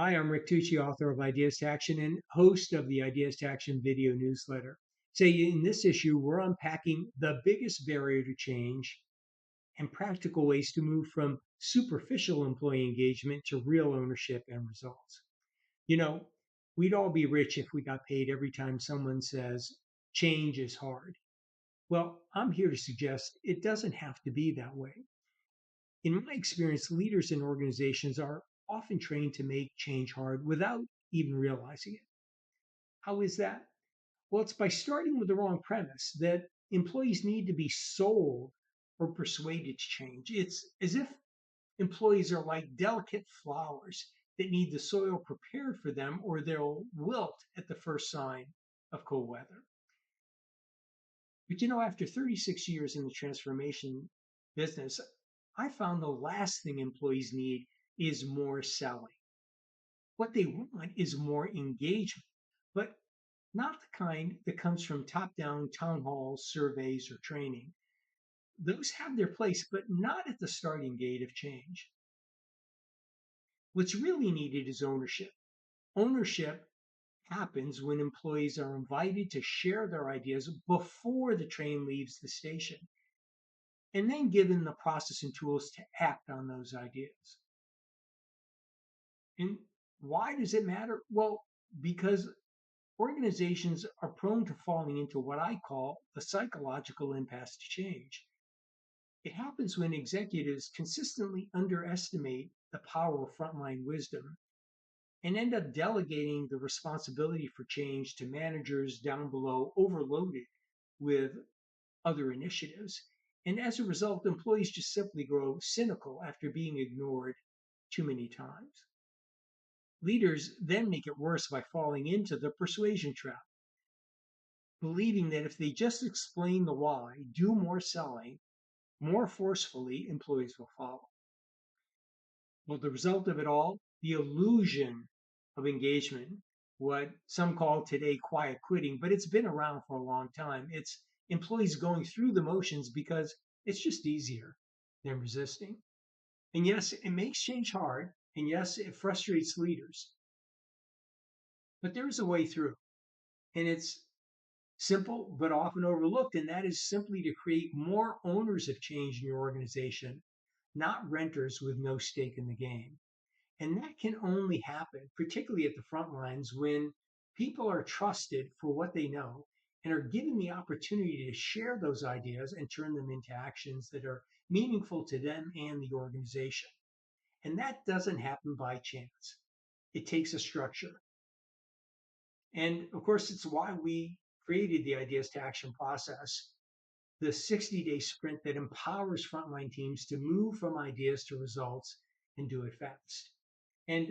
Hi, I'm Rick Tucci, author of Ideas to Action and host of the Ideas to Action video newsletter. Say, in this issue, we're unpacking the biggest barrier to change and practical ways to move from superficial employee engagement to real ownership and results. You know, we'd all be rich if we got paid every time someone says change is hard. Well, I'm here to suggest it doesn't have to be that way. In my experience, leaders in organizations are often trained to make change hard without even realizing it. How is that? Well, it's by starting with the wrong premise that employees need to be sold or persuaded to change. It's as if employees are like delicate flowers that need the soil prepared for them or they'll wilt at the first sign of cold weather. But after 36 years in the transformation business, I found the last thing employees need is more selling. What they want is more engagement, but not the kind that comes from top down town halls, surveys, or training. Those have their place, but not at the starting gate of change. What's really needed is ownership. Ownership happens when employees are invited to share their ideas before the train leaves the station, and then given the process and tools to act on those ideas. And why does it matter? Well, because organizations are prone to falling into what I call the psychological impasse to change. It happens when executives consistently underestimate the power of frontline wisdom and end up delegating the responsibility for change to managers down below, overloaded with other initiatives. And as a result, employees just simply grow cynical after being ignored too many times. Leaders then make it worse by falling into the persuasion trap, believing that if they just explain the why, do more selling, more forcefully, employees will follow. Well, the result of it all, the illusion of engagement, what some call today quiet quitting, but it's been around for a long time. It's employees going through the motions because it's just easier than resisting. And yes, it makes change hard. And yes, it frustrates leaders. But there's a way through. And it's simple, but often overlooked. And that is simply to create more owners of change in your organization, not renters with no stake in the game. And that can only happen, particularly at the front lines, when people are trusted for what they know and are given the opportunity to share those ideas and turn them into actions that are meaningful to them and the organization. And that doesn't happen by chance. It takes a structure. And of course, it's why we created the Ideas to Action process, the 60-day sprint that empowers frontline teams to move from ideas to results and do it fast. And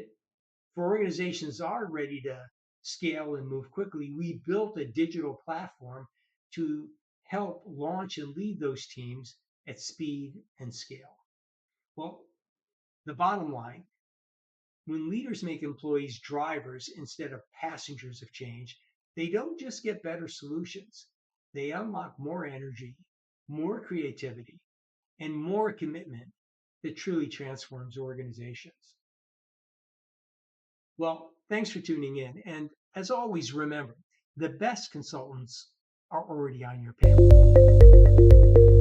for organizations that are ready to scale and move quickly, we built a digital platform to help launch and lead those teams at speed and scale. Well, the bottom line, when leaders make employees drivers instead of passengers of change, they don't just get better solutions. They unlock more energy, more creativity, and more commitment that truly transforms organizations. Well, thanks for tuning in. And as always, remember, the best consultants are already on your payroll.